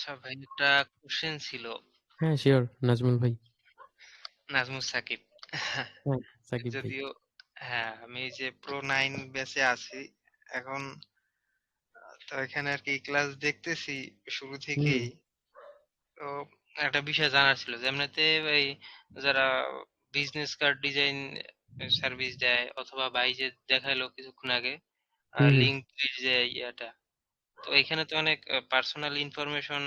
আচ্ছা ভাই, একটা কোশ্চেন ছিল। হ্যাঁ, শিওর নাজমুল ভাই। নাজমুস সাকিব। হ্যাঁ, সাকিব ভাই। যদিও হ্যাঁ, আমি এই যে প্রো 9 ব্যাচে আছি এখন। তো এখানে আর কি ক্লাস দেখতেছি শুরু হুম, থেকেই। তো একটা বিষয় জানার ছিল যে এমনিতে এই যারা বিজনেস কার্ড ডিজাইন সার্ভিস দেয়, অথবা ভাই যে দেখাইলো কিছুক্ষণ আগে হুম, হুম, লিঙ্ক যে ইয়াটা, তো এখানে তো অনেক পার্সোনাল ইনফরমেশন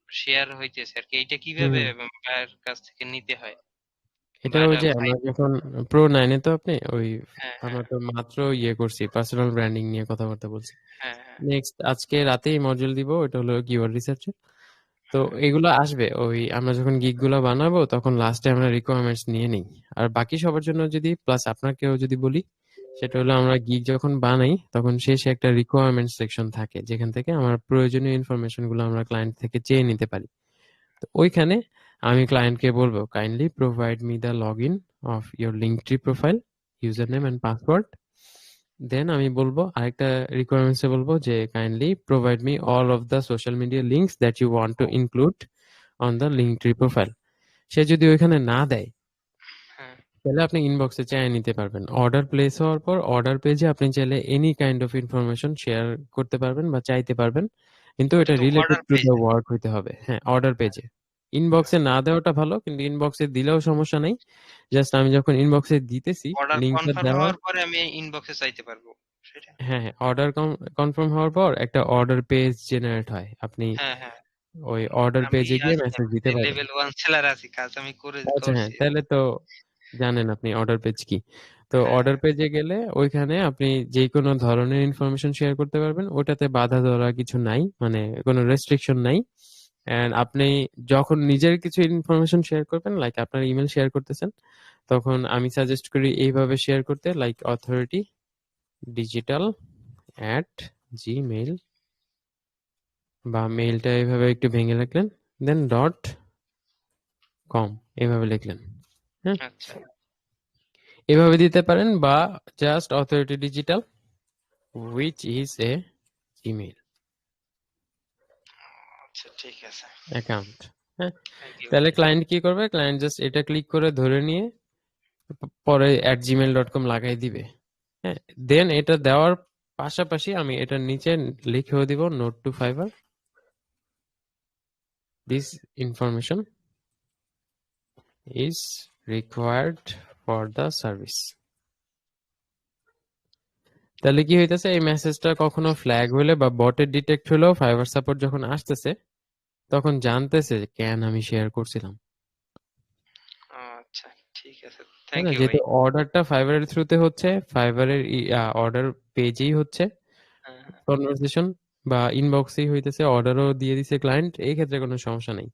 শেয়ার হইতেছে আর কি। এইটা হুম, কিভাবে হুম। ভাইয়ের কাছ থেকে নিতে হয়? এটা বা ওই এটা যে ভাই। আমরা যখন প্রো 9 এ তো আপনি ওই হ্যাঁ, আমরা হ্যাঁ, তো মাত্র করছি পার্সোনাল ব্র্যান্ডিং নিয়ে কথাবার্তা বলছি। হ্যাঁ, হ্যাঁ, নেক্সট আজকে রাতেই মডিউল দিব, এটা হলো কিওয়ার্ড রিসার্চ। তো হ্যাঁ। এগুলো আসবে ওই আমরা যখন গিগ গুলো বানাবো তখন লাস্টে আমরা রিকোয়ারমেন্টস নিয়ে নিই। আর বাকি সবার জন্য যদি প্লাস আপনাকেও যদি বলি, সেটা হলো আমরা গিগ যখন বানাই তখন শেষে একটা রিকোয়ারমেন্ট সেকশন থাকে যেখান থেকে আমার প্রয়োজনীয় ইনফরমেশন গুলো আমরা ক্লায়েন্ট থেকে চেয়ে নিতে পারি। তো ওইখানে আমি ক্লায়েন্টকে বলবো kindly provide me the log in of your Linktree profile, user name and password. Then আমি বলবো আরেকটা রিকোয়ারমেন্টসে বলবো যে kindly provide me all of the social media links that you want to include on the Linktree profile. সে যদি ওইখানে না দেয় হ্যাঁ। তাহলে আপনি ইনবক্সে চাইয়ে নিতে পারবেন। অর্ডার প্লেস হওয়ার পর অর্ডার পেজে আপনি চাইলে any kind of information share করতে পারবেন বা চাইতে পারবেন, কিন্তু ওটা এটা তো রিলেটেড অর্ডার টু দ্য পেজে। ওয়ার্ক হইতে হবে। হ্যাঁ, অর্ডার পেজে। ইনবক্সে না দেওয়াটা ভালো, কিন্তু ইনবক্সে দিলেও সমস্যা নেই। জাস্ট আমি যখন ইনবক্সে দিতেছি অর্ডার লিঙ্কটা কনফার্ম দেওয়ার, হওয়ার পরে আমি ইনবক্সে চাইতে পারবো সেটা। হ্যাঁ হ্যাঁ, অর্ডার কনফার্ম হওয়ার পর একটা অর্ডার পেজ জেনারেট হয়, আপনি হ্যাঁ, হ্যাঁ। ওই অর্ডার আমি পেজে গিয়ে আছি, মেসেজ আমি দিতে পারেন। লেভেল 1 সেলার আছি, কাজ আমি আচ্ছা হ্যাঁ, করছি। তাহলে তো জানেন আপনি অর্ডার পেজ কি। তো হ্যাঁ, অর্ডার হ্যাঁ। পেজে গেলে ওইখানে আপনি যে কোনো ধরনের ইনফরমেশন শেয়ার করতে পারবেন, ওটাতে বাধা ধরা কিছু নাই, মানে কোনো রেস্ট্রিকশন নাই। এন্ড আপনি যখন নিজের কিছু ইনফরমেশন শেয়ার করবেন, লাইক আপনার ইমেল শেয়ার করতেছেন, তখন আমি সাজেস্ট করি এইভাবে শেয়ার করতে, like authority digital at Gmail, বা মেইলটা এইভাবে একটু ভেঙে লিখলেন, দেন ডট কম এভাবে লিখলেন। হ্যাঁ, আচ্ছা, এভাবে দিতে পারেন, বা just authority digital which is a Gmail আচ্ছা, ঠিক আছে। অ্যাকাউন্ট। হ্যাঁ, থ্যাংক ইউ। তাহলে ক্লায়েন্ট কি করবে, ক্লায়েন্ট জাস্ট এটা ক্লিক করে ধরে নিয়ে পরে @gmail.com লাগাই দিবে। হ্যাঁ, দেন এটা দেওয়ার পাশাপাশি আমি এটার নিচে লিখেও দিব note to fiber, this information is required for the service. তাহলে কি হইতেছে, এই মেসেজটা কখনো ফ্ল্যাগ হলে বা বটের ডিটেক্ট হলেও ফাইবার সাপোর্ট যখন আসতেছে তখন জানতেছে যে কেন আমি শেয়ার করছিলাম। আচ্ছা, ঠিক আছে। তাই থ্যাংক না, ইউ ভাই। যেহেতু অর্ডারটা ফাইবারের থ্রুতে হচ্ছে, ফাইবারের অর্ডার পেজেই হচ্ছে হ্যাঁ, হ্যাঁ। কনভারসেশন, বা ইনবক্সেই হইতেছে, অর্ডারও দিয়ে দিছে ক্লায়েন্ট, এই ক্ষেত্রে কোনো সমস্যা নেই।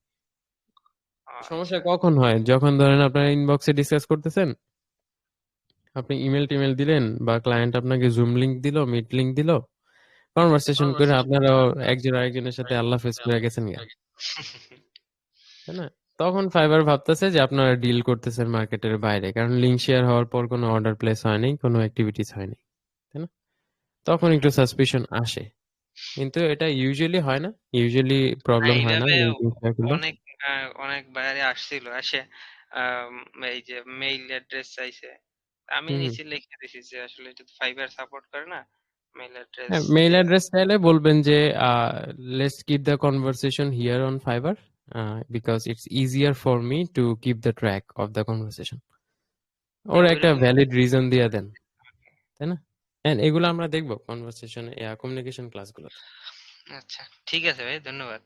সমস্যা আচ্ছা। কখন হয়, যখন ধরেন আপনারা ইনবক্সে ডিসকাস করতেছেন, আপনি ইমেল টিমেল দিলেন বা ক্লায়েন্ট আপনাকে জুম লিংক দিল, মিট লিংক দিল, কনভারসেশন করে আপনারা একজন আরেকজনের সাথে আল্লাহ ফেস করে গেছেন গা, তাই না? তখন ফাইবার ভাবতেছে যে আপনারা ডিল করতেছেন মার্কেটের বাইরে, কারণ লিঙ্ক শেয়ার হওয়ার পর কোনো অর্ডার প্লেস হয়নি, কোনো অ্যাক্টিভিটিস হয়নি, তাই না? তখন একটু সাসপিশন আসে, কিন্তু এটা ইউজুয়ালি হয় না, ইউজুয়ালি না, প্রবলেম হয় না এইভাবে লিঙ্ক শেয়ার করলে। অনেক অনেক বাইরে আসছিল এসে, এই যে মেইল অ্যাড্রেস চাইছে। আমি হুম, নিচে লিখে দিছি যে আসলে এটা তো ফাইবার সাপোর্ট করে না, মেইল অ্যাড্রেস হ্যাঁ, মেইল দেয়া। অ্যাড্রেস চাইলে বলবেন যে let's keep the conversation here on Fiverr, because it's easier for me to keep the track of the conversation. ওর একটা ওইরকম। ভ্যালিড রিজন দিয়ে দেন, তাই না? এন্ড এগুলো আমরা দেখবো কনভারসেশন কমিউনিকেশন ক্লাসগুলোতে। আচ্ছা, ঠিক আছে ভাই, ধন্যবাদ।